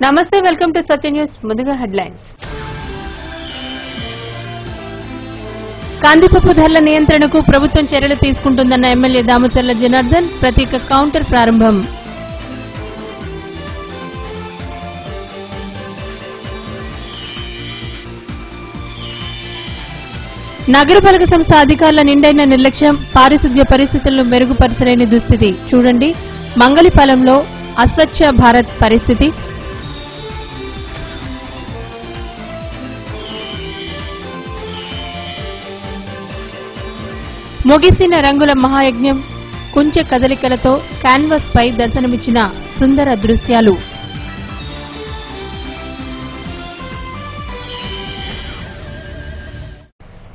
నమస్తే, welcome to Satya news. ముందుగా headlines. కందిపప్పు ధరల నియంత్రణకు ప్రభుత్వం చర్యలు తీసుకుంటుందన్న ఎమ్మెల్యే దామచర్ల జనార్దన్. ప్రత్యేక కౌంటర్ ప్రారంభం. నగరపాలక సంస్థ అధికారుల నిండైన నిర్లక్ష్యం, పారిశుద్ధ్య పరిస్థితులను మెరుగుపరచలేని దుస్థితి. చూడండి మంగళిపాలెంలో అస్వచ్ఛ భారత్ పరిస్థితి. ముగిసిన రంగుల మహాయజ్ఞం, కుంచె కదలికలతో క్యాన్వాస్ పై దర్శనమిచ్చిన సుందర దృశ్యాలు.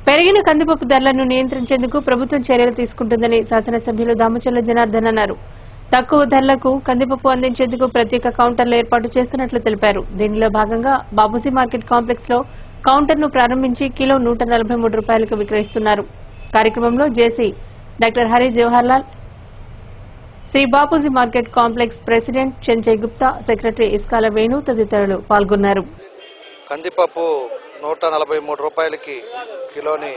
పెరిగిన కందిపప్పు ధరలను నియంత్రించేందుకు ప్రభుత్వం చర్యలు తీసుకుంటుందని శాసనసభ్యులు దామచర్ల జనార్దన్ అన్నారు. తక్కువ ధరలకు కందిపప్పు అందించేందుకు ప్రత్యేక కౌంటర్లు ఏర్పాటు చేస్తున్నట్లు తెలిపారు. దీనిలో భాగంగా బాబూజీ మార్కెట్ కాంప్లెక్స్ లో కౌంటర్ను ప్రారంభించి కిలో 143 రూపాయలకు విక్రయిస్తున్నారు. కార్యక్రమంలో JC doctor Hari Jawaharlal, Shri Bapuji market complex president Chenchai Gupta, secretary Iskala Venu తదితరులు పాల్గొన్నారు. కందిపప్పు 143 రూపాయలకి కిలోని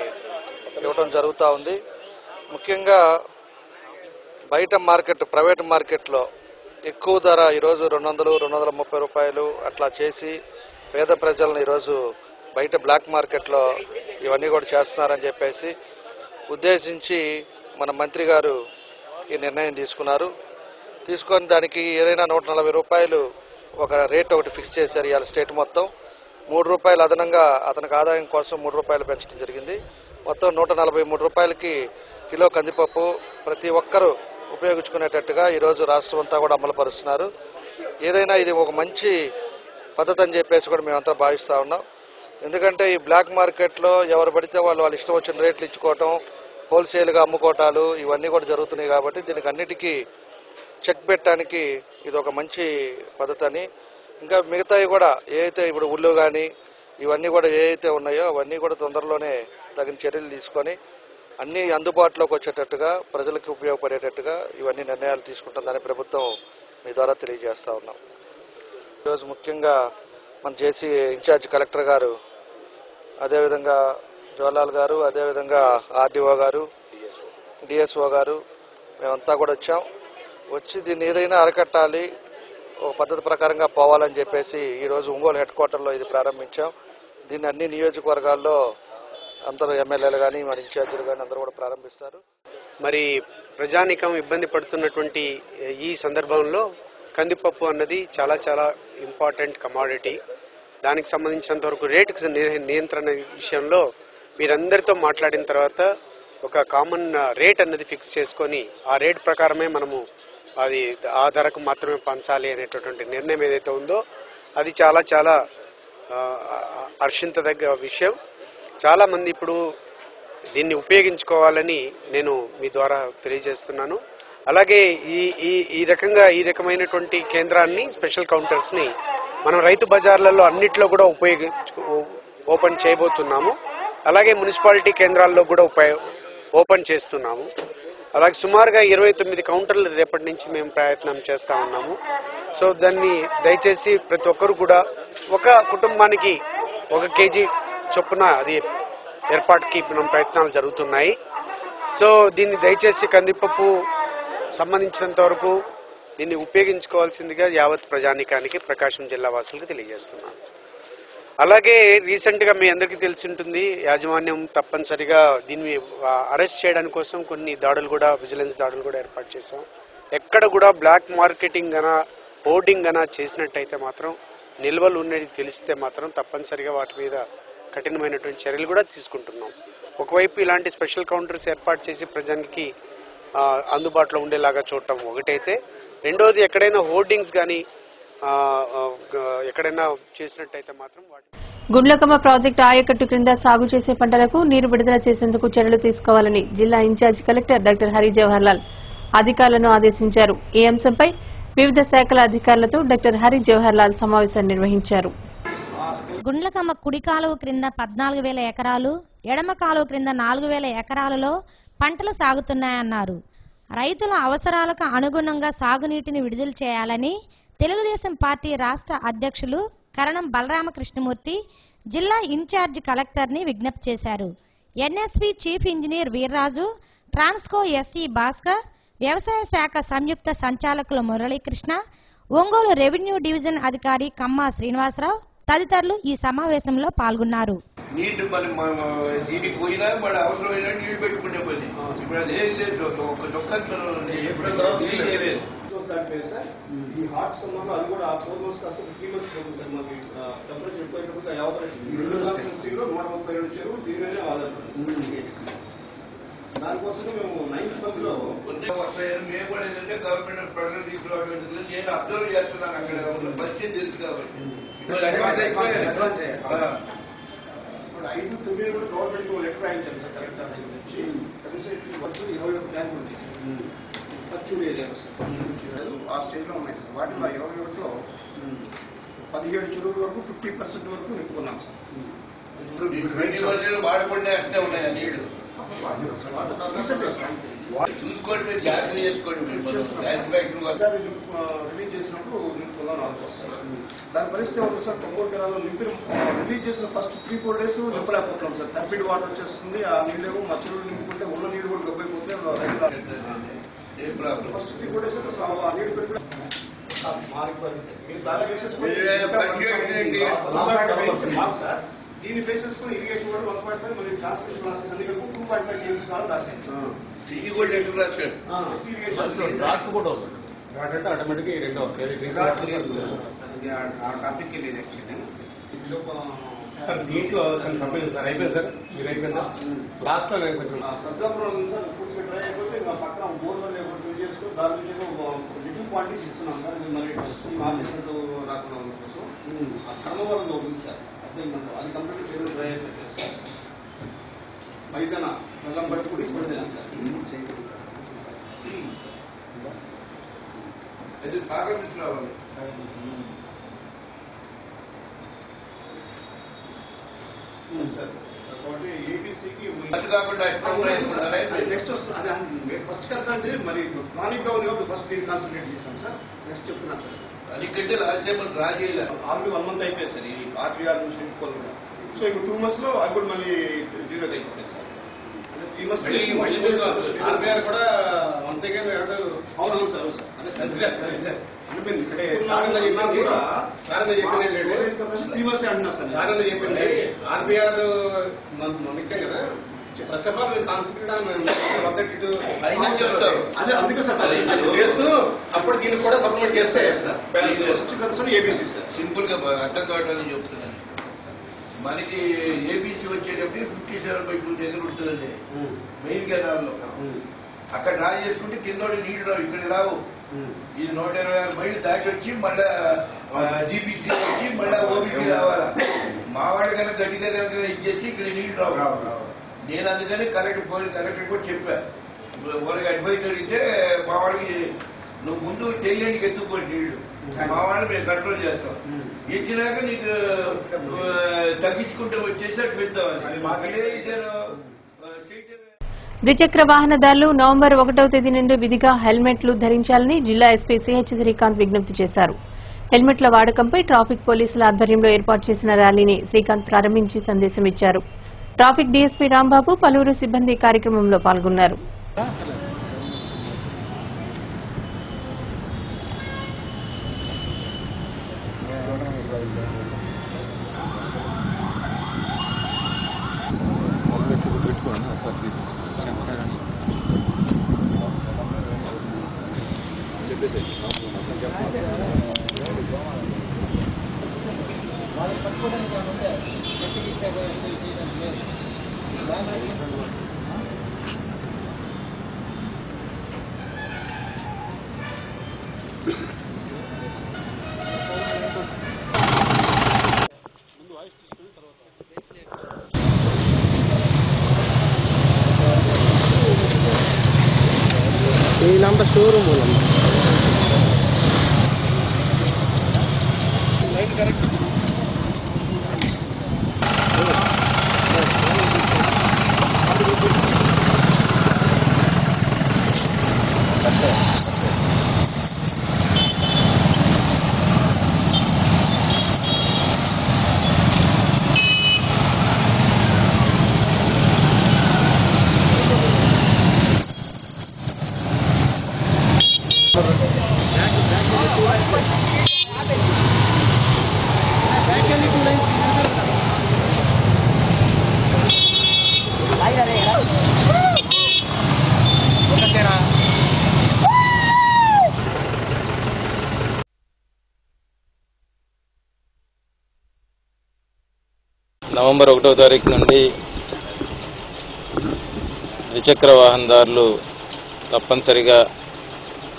ఇవ్వడం జరుగుతూ ఉంది. ముఖ్యంగా బయట మార్కెట్, ప్రైవేట్ మార్కెట్లో ఎక్కువ ధర ఈరోజు 200-230 రూపాయలు అట్లా చేసి పేద ప్రజలను ఈరోజు బయట బ్లాక్ మార్కెట్లో ఇవన్నీ కూడా చేస్తున్నారని చెప్పేసి ఉద్దేశించి మన మంత్రి గారు ఈ నిర్ణయం తీసుకున్నారు. తీసుకొని దానికి ఏదైనా 140 రూపాయలు ఒక రేట్ ఒకటి ఫిక్స్ చేశారు. ఇవాళ స్టేట్ మొత్తం 3 రూపాయలు అదనంగా అతనికి ఆదాయం కోసం 3 రూపాయలు పెంచడం జరిగింది. మొత్తం 143 రూపాయలకి కిలో కందిపప్పు ప్రతి ఒక్కరూ ఉపయోగించుకునేటట్టుగా ఈరోజు రాష్ట్రం అంతా కూడా అమలుపరుస్తున్నారు. ఏదైనా ఇది ఒక మంచి పద్ధతి అని చెప్పేసి కూడా మేమంతా భావిస్తూ ఉన్నాం. ఎందుకంటే ఈ బ్లాక్ మార్కెట్లో ఎవరు పడితే వాళ్ళు ఇష్టం వచ్చిన రేట్లు ఇచ్చుకోవటం, హోల్సేల్గా అమ్ముకోవటాలు ఇవన్నీ కూడా జరుగుతున్నాయి. కాబట్టి దీనికి అన్నిటికీ చెక్ పెట్టడానికి ఇది ఒక మంచి పద్ధతి అని, ఇంకా మిగతావి కూడా ఏదైతే ఇప్పుడు ఉల్లు కానీ ఇవన్నీ కూడా ఏవైతే ఉన్నాయో అవన్నీ కూడా తొందరలోనే తగిన చర్యలు తీసుకొని అన్నీ అందుబాటులోకి వచ్చేటట్టుగా ప్రజలకు ఉపయోగపడేటట్టుగా ఇవన్నీ నిర్ణయాలు తీసుకుంటుందని ప్రభుత్వం మీ ద్వారా తెలియజేస్తా ఉన్నాం. ఈరోజు ముఖ్యంగా మన జేసీ ఇన్ఛార్జ్ కలెక్టర్ గారు, అదేవిధంగా జవహర్లాల్ గారు, అదేవిధంగా ఆర్డీఓ గారు, డిఎస్ఓ గారు మేమంతా కూడా వచ్చి దీన్ని ఏదైనా అరికట్టాలి, ఒక పద్ధతి ప్రకారంగా పోవాలని చెప్పేసి ఈరోజు ఒంగోలు హెడ్ క్వార్టర్లో ఇది ప్రారంభించాం. దీన్ని అన్ని నియోజకవర్గాల్లో అందరూ ఎమ్మెల్యేలు కానీ మన ఇన్ఛార్జీలు కానీ అందరూ కూడా ప్రారంభిస్తారు. మరి ప్రజానికం ఇబ్బంది పడుతున్నటువంటి ఈ సందర్భంలో కందిపప్పు అన్నది చాలా చాలా ఇంపార్టెంట్ కమాడిటీ. దానికి సంబంధించినంత వరకు రేటు నియంత్రణ విషయంలో మీరందరితో మాట్లాడిన తర్వాత ఒక కామన్ రేట్ అన్నది ఫిక్స్ చేసుకొని ఆ రేట్ ప్రకారమే మనము అది ఆ ధరకు మాత్రమే పంచాలి అనేటటువంటి నిర్ణయం ఏదైతే ఉందో అది చాలా చాలా హర్షించదగ్గ విషయం. చాలామంది ఇప్పుడు దీన్ని ఉపయోగించుకోవాలని నేను మీ ద్వారా తెలియజేస్తున్నాను. అలాగే ఈ రకమైనటువంటి కేంద్రాన్ని, స్పెషల్ కౌంటర్స్ని మనం రైతు బజార్లలో అన్నిట్లో కూడా ఓపెన్ చేయబోతున్నాము. అలాగే మున్సిపాలిటీ కేంద్రాల్లో కూడా ఓపెన్ చేస్తున్నాము. అలాగే సుమారుగా 29 కౌంటర్లు రేపటి నుంచి మేము ప్రయత్నం చేస్తూ ఉన్నాము. సో దాన్ని దయచేసి ప్రతి ఒక్కరు కూడా ఒక కుటుంబానికి 1 కేజీ చొప్పున అది ఏర్పాటుకి మనం ప్రయత్నాలు జరుగుతున్నాయి. సో దీన్ని దయచేసి కందిపప్పు సంబంధించినంత వరకు దీన్ని ఉపయోగించుకోవాల్సిందిగా యావత్ ప్రజానికానికి, ప్రకాశం జిల్లా వాసులకు తెలియజేస్తున్నాను. అలాగే రీసెంట్గా మీ అందరికీ తెలిసి ఉంటుంది, యాజమాన్యం తప్పనిసరిగా దీన్ని అరెస్ట్ చేయడానికి కోసం కొన్ని దాడులు కూడా, విజిలెన్స్ దాడులు కూడా ఏర్పాటు చేశాం. ఎక్కడ కూడా బ్లాక్ మార్కెటింగ్ గనా, హోర్డింగ్ గనా చేసినట్టయితే మాత్రం, నిల్వలు ఉన్నది తెలిస్తే మాత్రం తప్పనిసరిగా వాటి మీద కఠినమైనటువంటి చర్యలు కూడా తీసుకుంటున్నాం. ఒకవైపు ఇలాంటి స్పెషల్ కౌంటర్స్ ఏర్పాటు చేసి ప్రజలకి అందుబాటులో ఉండేలాగా చూడటం ఒకటైతే, రెండోది ఎక్కడైనా హోర్డింగ్స్ కానీ ఎక్కడైనా చేసినట్టయితే మాత్రం గుండ్లకమ్మ ప్రాజెక్టు ఆయకట్టు క్రింద సాగు చేసే పంటలకు నీరు విడుదల చేసేందుకు చర్యలు తీసుకోవాలని జిల్లా incharge collector doctor Hari Jawaharlal అధికారులను ఆదేశించారు. ఈ అంశంపై వివిధ శాఖల అధికారులతో డాక్టర్ హరి జవహర్లాల్ సమావేశం నిర్వహించారు. గుండ్లకమ్మ కుడి కాలువ క్రింద 14,000 ఎకరాలు, ఎడమ కాలువ క్రింద 4,000 ఎకరాలలో పంటలు సాగుతున్నాయన్నారు. రైతుల అవసరాలకు అనుగుణంగా సాగునీటిని విడుదల చేయాలని తెలుగుదేశం పార్టీ రాష్ట్ర అధ్యక్షులు కరణం బలరామకృష్ణమూర్తి జిల్లా ఇన్ఛార్జి కలెక్టర్ని విజ్ఞప్తి చేశారు. NSP chief engineer Veerraju, Transco SC Bhaskar, వ్యవసాయ శాఖ సంయుక్త సంచాలకులు మురళీకృష్ణ, ఒంగోలు రెవెన్యూ డివిజన్ అధికారి కమ్మా శ్రీనివాసరావు తదితరులు ఈ సమావేశంలో పాల్గొన్నారు. నీటి దీనికి పోయినా మన అవసరమైన నీళ్లు పెట్టుకునే పని ఇప్పుడు అది ఏం లేదు. ఒక చొక్కా సార్ ఈ హాట్ సమ్మర్ లో అది కూడా 4 months కాస్త 3 months పోతుంది సార్. మాకు టెంపరేచర్ ఎక్కువైనప్పుడు 132 చెరువు దీని మీదే ఆధారపడుతుంది. దానికోసం మేము 9th month లో మేము కూడా ఏంటంటే గవర్నమెంట్ ప్రకటన తీసుకురావడం నేను అబ్జర్వ్ చేస్తున్నాను. అక్కడ పరిచయం తెలుసు కాబట్టి ఇప్పుడు 5-9 కూడా గవర్నమెంట్ లెటర్ రాయించాను సార్ కలెక్టర్ దగ్గర నుంచి. కనీసం 21 ప్లాన్ ఉంది సార్. పచ్చూరు ఏరియాలో సార్ ఆ స్టేజ్ లో ఉన్నాయి సార్. వాటిలో 21లో 17 చెరువుల వరకు 50% వరకు నింపుకున్నాం సార్. వాడకుండా అట్నే ఉన్నాయి నీళ్లు చూసుకోండి, మీరు జాగ్రత్త చేసుకోండి. రిలీజ్ చేసినప్పుడు నింపుకుందాం వస్తారు. దాని పరిస్థితి ఏమవుతుంది సార్, కొమ్మూరు కెనాల్లో రిలీజ్ చేసిన ఫస్ట్ 3-4 days నింపలేకపోతున్నాం సార్. టర్బిడ్ వాటర్ వచ్చేస్తుంది. ఆ నీళ్ళేమో మా చెరువులు నింపుకుంటే ఉన్న నీళ్ళు కూడా గొప్పైపోతే ఫస్ట్ 3-4 days ఆ నీళ్ళు పెట్టి సార్ దీన్ని బేస్ చేసుకుని ఇరిగేషన్ కూడా 1.5 మరియు ట్రాన్స్మిషన్ లాసెస్ అన్ని కలిపి 2.5 TMS కావాలి రాసేసి ఇది కూడా లెటర్ రాశాడు. ఆటోమేటిక్ ఈ రెండు వస్తాయి. టాపిక్ లేదు యాక్చువల్లీ సార్ దీంట్లో సబ్మిట్ సార్ అయిపోయింది సార్. మీరు అయిపోయింది లాస్ట్ లో కొంచెం సజ్జాపురం ఉంది సార్. పూర్తిగా డ్రై అయిపోతే ఇంకా పక్కన బోర్వెల్ ఫిల్ చేసుకుని దాని నుంచి లిటిల్ క్వాంటిటీస్ ఇస్తున్నాం సార్. మరి మార్కెట్ రాకుండా ఉన్న కోసం ఆ ధర్మవరం ఉంది సార్. అది కంప్లీట్ చెరువు డ్రై అయిపోతుంది సార్. మైదాన బెల్లం పడుకుని ఇప్పుడు సార్ అది సాగర్ రావాలి సార్. కాబట్టి ఏబీసీకి కాకుండా నెక్స్ట్ వస్తుంది. అదే ఫస్ట్ కన్సల్ట్ మరి క్రానిక్ గా ఉంది కాబట్టి ఫస్ట్ దీన్ని కాన్సన్ట్రేట్ చేశాం సార్. నెక్స్ట్ చెప్తున్నాను సార్. అదికంటే రాజ్యం డ్రా చేయలేదు. ఆల్రెడీ 1 month అయిపోయింది సార్. ఈ ఆర్టీఆర్ నుంచి నింపుకోవాలి కూడా. సో ఇప్పుడు 2 months లో అది కూడా మళ్ళీ జీరోకి అయిపోతుంది సార్. అంటే 3 months ఆర్బీఆర్ కూడా వన్స్ అగైన్ అవును సార్. అవును సార్. అదే అనిపోయింది. ఇక్కడే కూడా 3 months అంటున్నా సార్. సార్ చెప్పింది ఆర్బీఆర్ మనం ఇచ్చాం కదా. ఫస్ట్ ఆఫ్ ఆల్ కాన్సన్ట్రేట్ అదే అందుకే సార్ చేస్తూ అప్పుడు దీనికి కూడా సప్లిమెంట్ చేస్తే first concern ABC sir. Simple గా అర్థం కావడానికి చెప్తున్నాను. మనకి ఏబీసీ వచ్చేటప్పుడు 57/2 దగ్గర ఉంటుందండి మెయిన్ కెనాల్లో. అక్కడ డ్రా చేసుకుంటే కింద నీళ్లు రావు, ఇక్కడ రావు. ఇది 126 మైళ్ళు దాటి వచ్చి మళ్ళా డిబిసి వచ్చి మళ్ళా ఓబీసీ రావాలా. మా వాడు కనుక గట్టిగా కనుక ఇచ్చేసి ఇక్కడ నీళ్లు రావు. నేను అందుకని కలెక్టర్ కూడా చెప్పాను. వాళ్ళకి అడ్వైజ్ అడిగితే మా వాడికి నువ్వు ముందు తెలియడానికి ఎత్తుకోండి నీళ్లు, మా వాళ్ళని మేము కంట్రోల్ చేస్తాం. ఇచ్చినాక నీకు తగ్గించుకుంటే వచ్చేసి అటు పెద్దామని మాకు ద్విచక్ర వాహనదారులు నవంబర్ 1వ తేదీ నుండి విధిగా హెల్మెట్లు ధరించాలని జిల్లా ఎస్పీ సిహెచ్ శ్రీకాంత్ విజ్ఞప్తి చేశారు. హెల్మెట్ల వాడకంపై ట్రాఫిక్ పోలీసుల ఆధ్వర్యంలో ఏర్పాటు చేసిన ర్యాలీని శ్రీకాంత్ ప్రారంభించి సందేశం ఇచ్చారు. ట్రాఫిక్ డీఎస్పీ రాంబాబు పలువురు సిబ్బంది కార్యక్రమంలో పాల్గొన్నారు. ನಮ್ಮ ಶೋರೂಮ್ నవంబర్ 1వ తారీఖు నుండి ద్విచక్ర వాహనదారులు తప్పనిసరిగా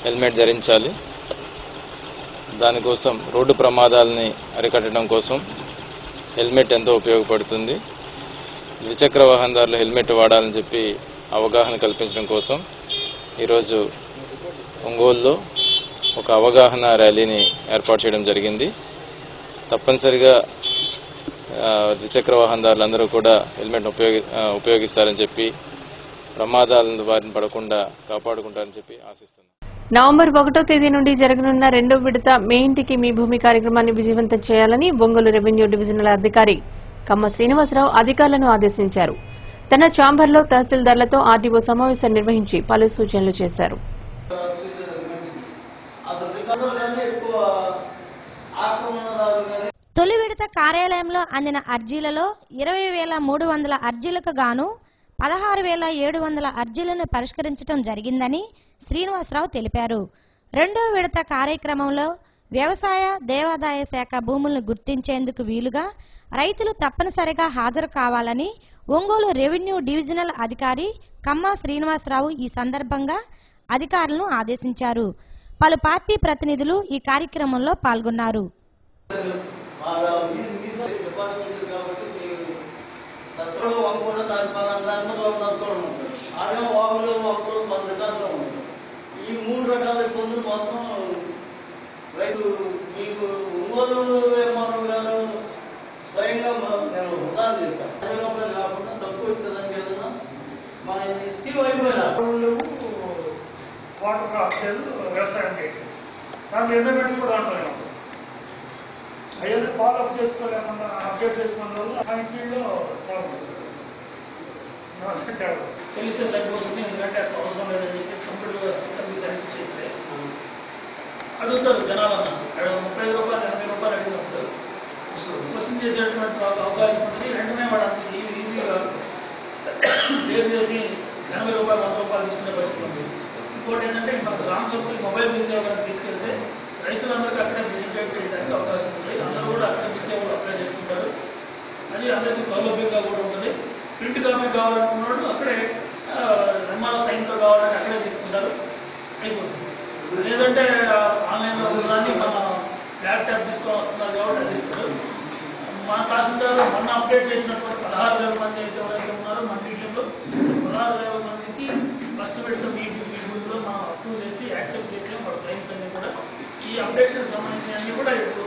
హెల్మెట్ ధరించాలి. దానికోసం రోడ్డు ప్రమాదాలని అరికట్టడం కోసం హెల్మెట్ ఎంతో ఉపయోగపడుతుంది. ద్విచక్ర వాహనదారులు హెల్మెట్ వాడాలని చెప్పి అవగాహన కల్పించడం కోసం ఈరోజు ఒంగోలులో ఒక అవగాహన ర్యాలీని ఏర్పాటు చేయడం జరిగింది. తప్పనిసరిగా ద్విచక్ర వాహనదారులందరూ కూడా హెల్మెట్ ఉపయోగిస్తారని చెప్పి ప్రమాదాల బారిన పడకుండా కాపాడుకుంటారని చెప్పి ఆశిస్తున్నాను. నవంబర్ 1వ తేదీ నుండి జరగనున్న 2వ విడత మీ ఇంటికి మీ భూమి కార్యక్రమాన్ని విజయవంతం చేయాలని ఒంగోలు రెవెన్యూ డివిజనల్ అధికారి కమ్మ శ్రీనివాసరావు అధికారులను ఆదేశించారు. తన ఛాంబర్లో తహసీల్దార్లతో ఆర్డీఓ సమావేశం నిర్వహించి పలు సూచనలు చేశారు. తొలి విడత కార్యాలయంలో అందిన అర్జీలలో 20,300 అర్జీలకు గాను 16,700 అర్జీలను పరిష్కరించడం జరిగిందని శ్రీనివాసరావు తెలిపారు. రెండో విడత కార్యక్రమంలో వ్యవసాయ దేవాదాయ శాఖ భూములను గుర్తించేందుకు వీలుగా రైతులు తప్పనిసరిగా హాజరు కావాలని ఒంగోలు రెవెన్యూ డివిజనల్ అధికారి కమ్మ శ్రీనివాసరావు ఈ సందర్భంగా అధికారులను ఆదేశించారు. పలు పార్టీ ప్రతినిధులు ఈ కార్యక్రమంలో పాల్గొన్నారు. ఈ 3 రకాల ఇబ్బందులు మొత్తం రైతు మీకు ఒంగోలు ఎంఆర్ఓ గారు స్వయంగా నేను ఉదాహరణ చెప్తాను. కాకుండా తక్కువ ఇచ్చేదానికి ఏదన్నా మన స్కీమ్ అయిపోయినా వాటర్ రావట్లేదు, వ్యవసాయం చేయట్లేదు. దాంట్లో ఎండబెట్టి కూడా అంటారు. అవన్నీ ఫాలోఅప్ చేసుకోలేకుండా అప్డేట్ చేసుకున్న వాళ్ళు ఆ ఫీల్డ్లో తెలిసే సరిపోతుంది. ఎందుకంటే అవసరం లేదని చెప్పేసి కంప్యూటర్ సర్వీస్ చేస్తే అడుగుతారు జనాలన్నా 35 రూపాయలు 80 రూపాయలు అడుగుతారు. క్వశ్చన్ చేసేటువంటి అవకాశం ఉంటుంది. వెంటనే వాడు ఈజీగా పేరు చేసి 80 రూపాయలు 100 రూపాయలు తీసుకునే పరిస్థితి ఉంది. ఇంకోటి ఏంటంటే మనకు రామసభకి మొబైల్ మీ సేవలను తీసుకెళ్తే రైతులందరికీ అక్కడే విజిట్ చేయడానికి అవకాశం ఉంది. అందరూ కూడా అక్కడే మీ సేవలు అప్లై చేసుకుంటారు. అది అందరికీ సౌలభ్యంగా కూడా ఉంటుంది. ప్రింట్ కాపీ కావాలనుకున్నాడు అక్కడే ఎంఆర్ఓ సైన్తో కావాలంటే అక్కడే తీసుకుంటారు, అయిపోతుంది. లేదంటే ఆన్లైన్లో దాన్ని మన ల్యాప్టాప్ తీసుకొని వస్తున్నారు కాబట్టి అది ఇస్తారు. మన తహసీల్దార్ మొన్న అప్డేట్ చేసినటువంటి 16,000 మంది అయితే ఎవరైతే ఉన్నారో మన మీటింగ్లో 16,000 మందికి ఫస్ట్ పెడితే మీటింగ్లో మనం అప్రూవ్ చేసి యాక్సెప్ట్ చేసే వాళ్ళ క్లైమ్స్ అన్ని కూడా ఈ అప్డేషన్ సంబంధించిన అన్ని కూడా ఇప్పుడు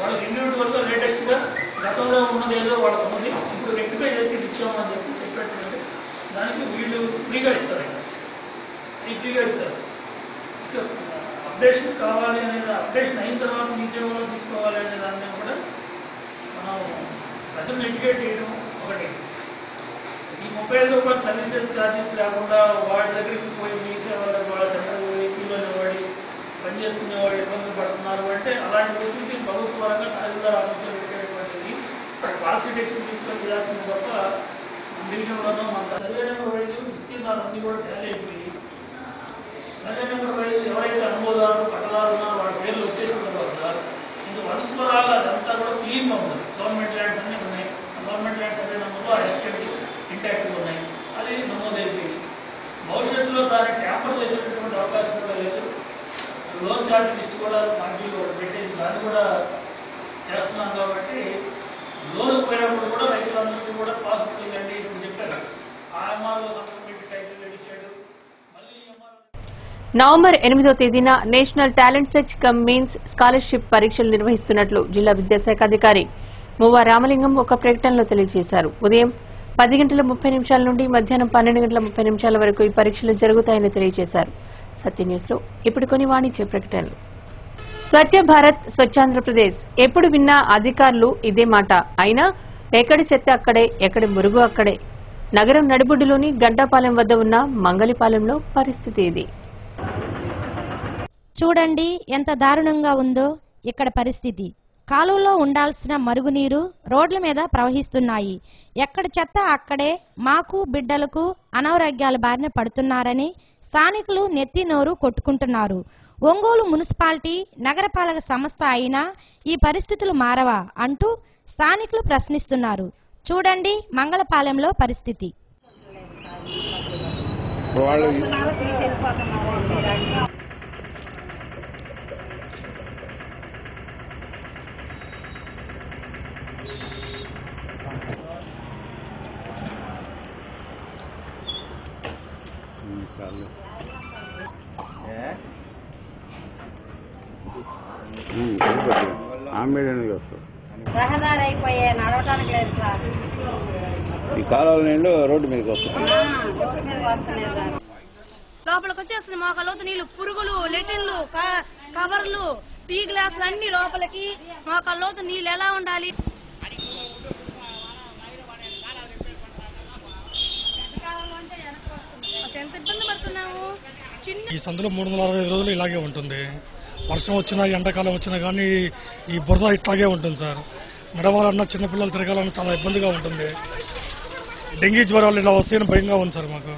వాళ్ళకి ఇండివిజువల్గా లేటెస్ట్గా గతంలో ఉన్నది ఏదో వాళ్ళకి ఉన్నది ఇప్పుడు రెక్టిఫై చేసి ఇచ్చామని చెప్పేటువంటి దానికి వీళ్ళు ఫ్రీగా ఇస్తారు. ఫ్రీగా ఇస్తారు. ఇక అప్డేషన్ కావాలి అనేది అప్డేషన్ అయిన తర్వాత మీ సేవలో తీసుకోవాలి అనే దాన్ని కూడా మనం ప్రజలను ఎడ్యుకేట్ చేయడం ఒకటి. ఈ 35 రూపాయల సర్వీసెస్ ఛార్జెస్ లేకుండా వాడి దగ్గరికి పోయి మీ సేవలకు వాళ్ళ సెంటర్ పోయి పిల్లలు వాడి పనిచేసుకునే వాళ్ళు ఇబ్బందులు పడుతున్నారు అంటే అలాంటి ఫెసిలిటీ ప్రభుత్వ పరంగా తహసీల్దార్ ఆఫీసులో పెట్టేటువంటిది పాలసీ టెక్స్ట్ తీసుకొని చేయాల్సింది తప్ప డివిజన్లోనూ మన సర్వే నెంబర్ వైద్యు ఇస్తున్నారు అన్ని కూడా ట్యాలీ అయిపోయి సర్వే నెంబర్ వైద్యు ఎవరైతే అనుమోదాలు పట్టదారు ఉన్నారో వాళ్ళ పేర్లు వచ్చేసిన తర్వాత ఇంక వరుసలో రాగా అదంతా కూడా క్లీన్గా ఉంటుంది. గవర్నమెంట్ ల్యాండ్స్ అన్నీ ఉన్నాయి. గవర్నమెంట్ ల్యాండ్ సర్వే నెంబర్లో ఆ ఎస్టేట్ ఇంటాక్ట్గా ఉన్నాయి. అది నమోదైపోయింది. భవిష్యత్తులో దాన్ని ట్యాంపర్ చేసేటటువంటి అవకాశం కూడా లేదు. లోన్ చార్జ్ లిస్ట్ కూడా పార్టీలో పెట్టేసి దాన్ని కూడా చేస్తున్నాం కాబట్టి లోన్ పోయినప్పుడు కూడా రైతులందరికీ కూడా పాస్బుక్ ఇవ్వండి ఇప్పుడు చెప్పారు. ఆ ఎంఆర్ఓ సంతకం పెట్టి టైటిల్ ఇచ్చాడు. మళ్ళీ నవంబర్ 8వ తేదీన national talent search come means scholarship పరీక్షలు నిర్వహిస్తున్నట్లు జిల్లా విద్యాశాఖ అధికారి మువ్వ రామలింగం ఒక ప్రకటనలో తెలియజేశారు. ఉదయం 10:30 నుండి మధ్యాహ్నం 12:30 వరకు ఈ పరీక్షలు జరుగుతాయని తెలియజేశారు. సత్య న్యూస్ లో ఇప్పుడు కొన్ని వాణిజ్య ప్రకటనలు. స్వచ్ఛ భారత్ స్వచ్ఛాంధ్రప్రదేశ్ ఎప్పుడు విన్నా అధికారులు ఇదే మాట. అయినా ఎక్కడి చెత్త అక్కడే, ఎక్కడి మురుగు అక్కడే. నగరం నడిబొడ్డులోని గడ్డపాలెం వద్ద ఉన్న మంగళిపాలెంలో పరిస్థితి ఇది. చూడండి ఎంత దారుణంగా ఉందో ఇక్కడ పరిస్థితి. కాలువలో ఉండాల్సిన మరుగునీరు రోడ్ల మీద ప్రవహిస్తున్నాయి. ఎక్కడ చెత్త అక్కడే మాకు బిడ్డలకు అనారోగ్యాల బారిన పడుతున్నారని స్థానికులు నెత్తి నోరు కొట్టుకుంటున్నారు. ఒంగోలు మున్సిపాలిటీ నగరపాలక సంస్థ అయినా ఈ పరిస్థితులు మారవా అంటూ స్థానికులు ప్రశ్నిస్తున్నారు. చూడండి మంగళపాలెంలో పరిస్థితి. రహదారి అయిపోయే నడవటానికి లేదు సార్. ఈ కాలువల నీళ్లు రోడ్డు మీదకి వస్తాయి. లోపలికి వచ్చేస్తుంది మోకాళ్ళతో నీళ్లు, పురుగులు, లెటిన్లు, కవర్లు, టీ గ్లాసులు అన్ని లోపలికి. మోకాళ్ళతో నీళ్ళు ఎలా ఉండాలి? ఎంత ఇబ్బంది పడుతున్నాము. ఈ సందులో 365 రోజులు ఇలాగే ఉంటుంది. వర్షం వచ్చినా ఎండాకాలం వచ్చినా కానీ ఈ బురద ఇట్లాగే ఉంటుంది సార్. నడవాలన్నా చిన్నపిల్లలు తిరగాలన్నా చాలా ఇబ్బందిగా ఉంటుంది. డెంగీ జ్వరాలు ఇలా వస్తేనే భయంగా ఉంది సార్. మాకు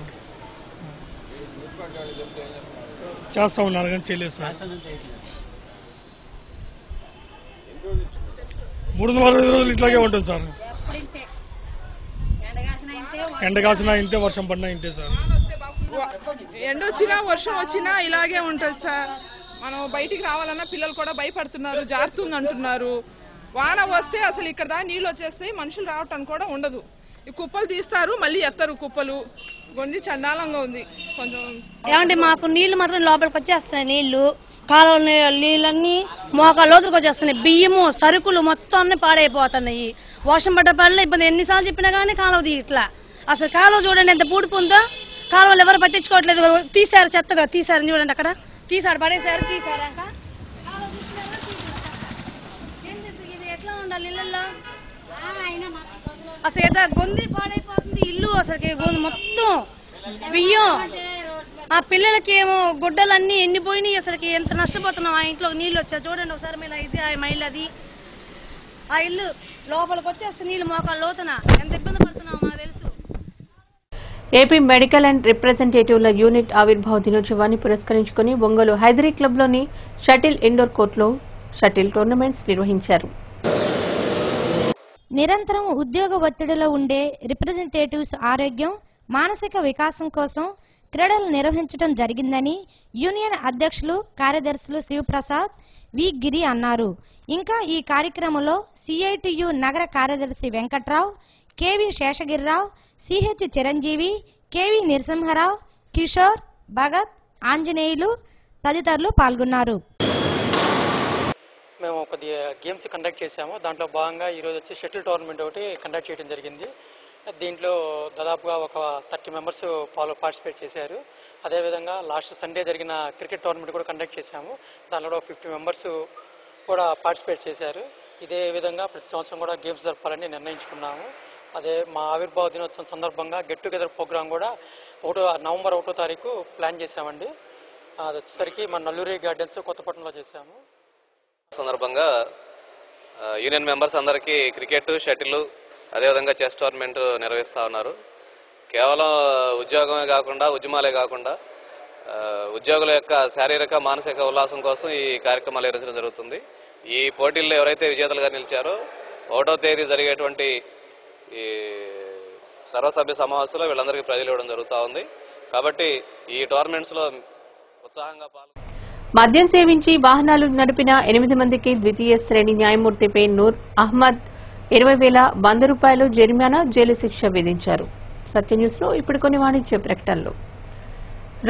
చేస్తా ఉన్నారు కానీ చేయలేదు సార్. 365 రోజులు ఇట్లాగే ఉంటుంది సార్. ఎండ కాసినా ఇంతే, వర్షం పడినా ఇంతే సార్. ఎండ వచ్చినా వర్షం వచ్చినా ఇలాగే ఉంటుంది సార్. మనం బయటికి రావాలన్నా పిల్లలు కూడా భయపడుతున్నారు, జారుతుంది అంటున్నారు. వాన వస్తే అసలు ఇక్కడ దాకా నీళ్ళు వచ్చేస్తాయి, మనుషులు రావటానికి కూడా ఉండదు. ఈ కుప్పలు తీస్తారు, మళ్ళీ ఎత్తరు కుప్పలు. గొంది చండాలంగా ఉంది కొంచెం. ఏమంటే మాకు నీళ్లు మాత్రం లోపలికి వచ్చేస్తున్నాయి. నీళ్లు కాలువ నీళ్ళన్నీ మోకాళ్ళ లోతులకు వచ్చేస్తున్నాయి. బియ్యము, సరుకులు మొత్తం అన్ని పాడైపోతున్నాయి. వర్షం పడ్డ పడలే ఇబ్బంది. ఎన్నిసార్లు చెప్పినా కానీ కాలువది ఇట్లా. అసలు కాలువ చూడండి ఎంత పూడిపోందో. కాలువలు ఎవరు పట్టించుకోవట్లేదు. తీశారు, చెత్తగా తీశారు చూడండి. అక్కడ తీసాడు, పడేసారు, తీసారాక ఇది ఎట్లా ఉండాలి ఇళ్ళల్లో? అసలు ఏదో గొంది పాడైపోతుంది ఇల్లు. అసలు మొత్తం బియ్యం, ఆ పిల్లలకి ఏమో గుడ్డలన్నీ ఎండిపోయినాయి. అసలుకి ఎంత నష్టపోతున్నాం. ఆ ఇంట్లో నీళ్ళు వచ్చా చూడండి ఒకసారి. మీద ఇది ఆ మైళ్ళది ఆ ఇల్లు లోపలికి వచ్చేస్తే నీళ్ళు మోకాళ్ళ లోతున ఎంత ఇబ్బంది పడుతున్నాం మాకు తెలుసు. ఏపీ మెడికల్ అండ్ రిప్రజెంటేటివ్ల యూనిట్ ఆవిర్భావ దినోత్సవాన్ని పురస్కరించుకుని ఒంగోలు హైదరీ క్లబ్లోని షటిల్ ఇండోర్ కోర్టులో షటిల్ టోర్నమెంట్స్ నిర్వహించారు. నిరంతరం ఉద్యోగ ఒత్తిడిలో ఉండే రిప్రజెంటేటివ్స్ ఆరోగ్యం, మానసిక వికాసం కోసం క్రీడలు నిర్వహించడం జరిగిందని యూనియన్ అధ్యక్షులు, కార్యదర్శులు శివప్రసాద్, వి గిరి అన్నారు. ఇంకా ఈ కార్యక్రమంలో సిఐటియు నగర కార్యదర్శి Venkatrao, K V Seshagirirao, CH Chiranjeevi, K V Narasimharao, Kishore, Bhagat, Anjaneyulu తదితరులు పాల్గొన్నారు. మేము కొద్దిగా గేమ్స్ కండక్ట్ చేశాము. దాంట్లో భాగంగా ఈరోజు వచ్చి షటిల్ టోర్నమెంట్ ఒకటి కండక్ట్ చేయడం జరిగింది. దీంట్లో దాదాపుగా ఒక 30 మెంబర్స్ పార్టిసిపేట్ చేశారు. అదేవిధంగా లాస్ట్ సండే జరిగిన క్రికెట్ టోర్నమెంట్ కూడా కండక్ట్ చేశాము. దాంట్లో 50 మెంబర్స్ కూడా పార్టిసిపేట్ చేశారు. ఇదే విధంగా ప్రతి సంవత్సరం కూడా గేమ్స్ జరపాలని నిర్ణయించుకున్నాము. అదే మా ఆవిర్భావ దినోత్సవం సందర్భంగా గెట్ టుగెదర్ ప్రోగ్రాం కూడా నవంబర్ 1వ తారీఖు ప్లాన్ చేశామండి. అది వచ్చేసరికి మన నల్లూరి గార్డెన్స్ కొత్తపట్నంలో చేశాము. సందర్భంగా యూనియన్ మెంబర్స్ అందరికీ క్రికెట్, షటిల్, అదేవిధంగా చెస్ టోర్నమెంట్ నిర్వహిస్తూ ఉన్నారు. కేవలం ఉద్యోగమే కాకుండా, ఉద్యమాలే కాకుండా ఉద్యోగుల యొక్క శారీరక, మానసిక ఉల్లాసం కోసం ఈ కార్యక్రమాలు నిర్వహించడం జరుగుతుంది. ఈ పోటీల్లో ఎవరైతే విజేతలుగా నిలిచారో 1వ తేదీ జరిగేటువంటి ఈ సర్వసభ్య సమావేశంలో వీళ్ళందరికీ ప్రైజులు ఇవ్వడం జరుగుతూ ఉంది. కాబట్టి ఈ టోర్నమెంట్స్లో ఉత్సాహంగా మద్యం సేవించి వాహనాలు నడిపిన 8 మందికి ద్వితీయ శ్రేణి న్యాయమూర్తిపై నూర్ అహ్మద్ 20,100 రూపాయలు జరిమానా, జైలు శిక్ష విధించారు. సత్య న్యూస్ లో ఇప్పుడు కొన్ని వాణిజ్య ప్రకటనలు.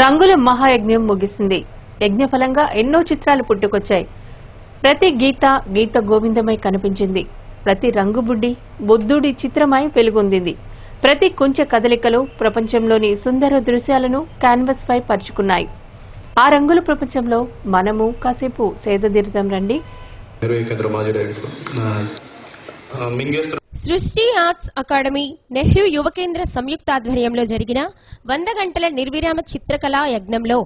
రంగుల మహాయజ్ఞం ముగిసింది. యజ్ఞఫలంగా ఎన్నో చిత్రాలు పుట్టుకొచ్చాయి. ప్రతి గీత గోవిందమై కనిపించింది. ప్రతి రంగుబుడ్డి బుద్ధుడి చిత్రమై వెలుగొందింది. ప్రతి కొంచె కదలికలు ప్రపంచంలోని సుందర దృశ్యాలను క్యాన్వస్ పై పరుచుకున్నాయి. ఆ రంగుల ప్రపంచంలో మనము కాసేపు సేదతీరుదాం రండి. సృష్టి ఆర్ట్స్ అకాడమీ, నెహ్రూ యువ కేంద్ర సంయుక్త ఆధ్వర్యంలో జరిగిన 100 గంటల నిర్విరామ చిత్రకళా యజ్ఞంలో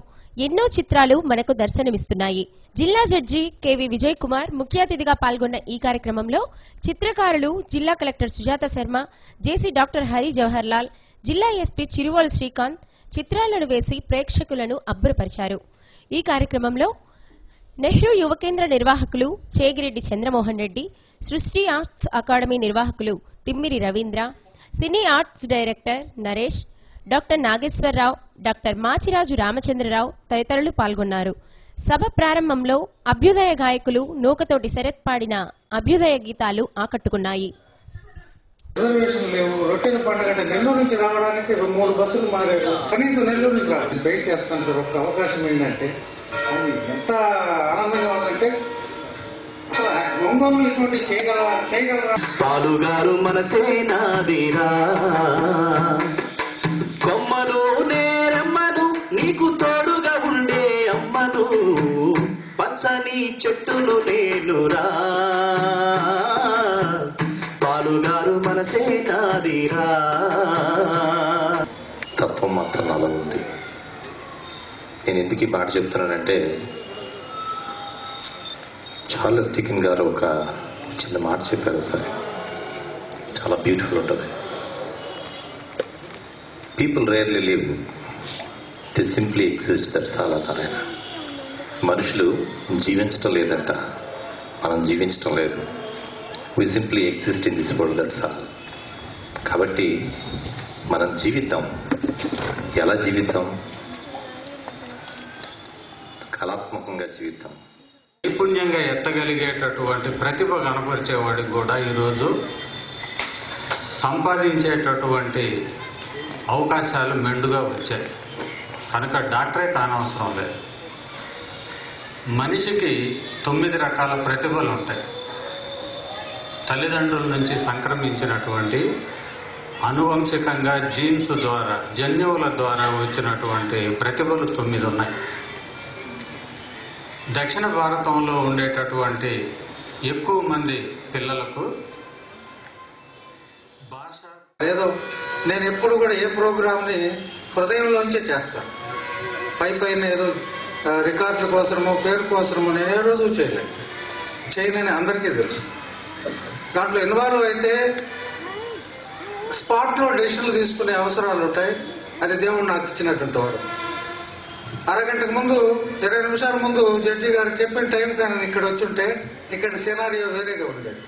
ఎన్నో చిత్రాలు మనకు దర్శనమిస్తున్నాయి. జిల్లా జడ్జి కెవి విజయ్ కుమార్ ముఖ్య అతిథిగా పాల్గొన్న ఈ కార్యక్రమంలో చిత్రకారులు జిల్లా కలెక్టర్ సుజాత శర్మ, జేసీ డాక్టర్ హరి జవహర్ లాల్, జిల్లా ఎస్పీ చిరువోలు శ్రీకాంత్ చిత్రాలను వేసి ప్రేక్షకులను అబ్బురపరిచారు. ఈ కార్యక్రమంలో నెహ్రూ యువకేంద్ర నిర్వాహకులు చేగిరెడ్డి చంద్రమోహన్ రెడ్డి, సృష్టి ఆర్ట్స్ అకాడమీ నిర్వాహకులు Thimmiri Ravindra, cine arts director Naresh, doctor Nageswararao, doctor Machiraju Ramachandrarao తదితరులు పాల్గొన్నారు. సభ ప్రారంభంలో అభ్యుదయ గాయకులు నూకతోటి శరత్ పాడిన అభ్యుదయ గీతాలు ఆకట్టుకున్నాయి. రిజర్వేషన్ లేవు. రొట్టెల పండుగ అంటే నెల్లూరు నుంచి రావడానికి 3 బస్సులు మారారు. కనీసం నెల్లూరు నుంచి రాదు. వెయిట్ చేస్తాను సార్. ఒక అవకాశం ఏంటంటే అది ఎంత ఆనందంగా ఉందంటే ఒంగోలు ఇటువంటి చేయగలరా. పాలుగారు మనసేనాదిరా, కొమ్మలు నేరమ్మను నీకు తోడుగా ఉండే అమ్మను, పచ్చని చెట్టును నేనురా, పాలుగారు మనసేనాదిరా. తత్వం మాత్రం నాలో ఉంది. నేను ఎందుకు ఈ మాట చెప్తున్నానంటే, చార్లెస్ డికిన్స్ గారు ఒక చిన్న మాట చెప్పారు సార్, చాలా బ్యూటిఫుల్ ఉంటుంది. People rarely live, they simply exist, that's all అన్నారు ఆయన. మనుషులు జీవించడం లేదంట, మనం జీవించడం లేదు. We simply exist in this world, that's all. కాబట్టి మనం జీవిద్దాం. ఎలా జీవిద్దాం? కళాత్మకంగా జీవిద్దాం. నైపుణ్యంగా ఎత్తగలిగేటటువంటి ప్రతిభ కనపరిచేవాడికి కూడా ఈరోజు సంపాదించేటటువంటి అవకాశాలు మెండుగా వచ్చాయి. కనుక డాక్టరే కానవసరం లేదు. మనిషికి 9 రకాల ప్రతిభలు ఉంటాయి. తల్లిదండ్రుల నుంచి సంక్రమించినటువంటి అనువంశికంగా జీన్స్ ద్వారా, జన్యువుల ద్వారా వచ్చినటువంటి ప్రతిభలు 9 ఉన్నాయి. దక్షిణ భారతంలో ఉండేటటువంటి ఎక్కువ మంది పిల్లలకు భాష ఏదో నేను ఎప్పుడు కూడా ఏ ప్రోగ్రామ్ని హృదయంలోంచే చేస్తాను. పైన ఏదో రికార్డుల కోసమో పేరు కోసమో నేను ఏ రోజు చేయనని అందరికీ తెలుసు. దాంట్లో ఇన్వాల్వ్ అయితే స్పాట్లో డెసిషన్లు తీసుకునే అవసరాలు ఉంటాయి. అది దేవుడు నాకు ఇచ్చినటువంటి వాడు. అరగంటకు ముందు 20 నిమిషాల ముందు జడ్జి గారికి చెప్పిన టైం కానీ ఇక్కడ వచ్చుంటే ఇక్కడ సినారియో వేరేగా ఉండేది.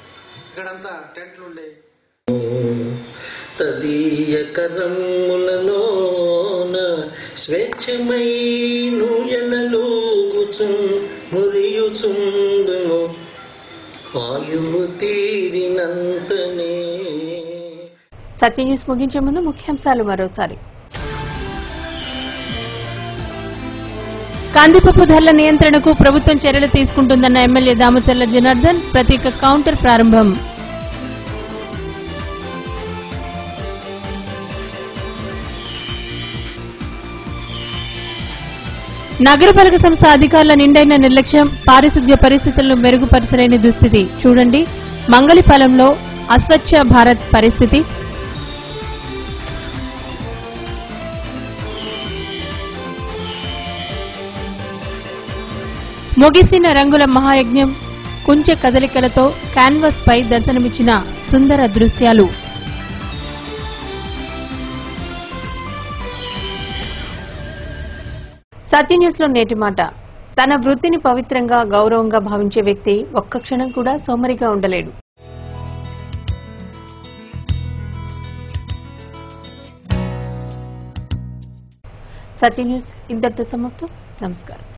ఇక్కడంతా టెంట్లు ఉండేవి. తదీయ కరములలోన స్వేచ్ఛమై నూయనలోగుచు మురియుచుండును ఆయువు తీరినంతనే. సత్య న్యూస్ ముగించే ముందు ముఖ్యాంశాలు మరోసారి. కందిపప్పు ధరల నియంత్రణకు ప్రభుత్వం చర్యలు తీసుకుంటుందన్న ఎమ్మెల్యే దామచర్ల జనార్దన్, ప్రత్యేక కౌంటర్ ప్రారంభం. నగరపాలక సంస్థ అధికారుల నిండైన నిర్లక్ష్యం, పారిశుద్ధ్య పరిస్థితులను మెరుగుపరచలేని దుస్థితి. చూడండి మంగళిపాలెంలో అస్వచ్ఛ భారత్ పరిస్థితి. ముగిసిన రంగుల మహాయజ్ఞం, కుంచె కదలికలతో క్యాన్వాస్ పై దర్శనమిచ్చిన సుందర దృశ్యాలు. సత్య న్యూస్ లో నేటి మాట. తన వృత్తిని పవిత్రంగా, గౌరవంగా భావించే వ్యక్తి ఒక్క క్షణం కూడా సోమరిగా ఉండలేడు. సత్య న్యూస్ ఇంతటితో సమాప్తం. నమస్కారం.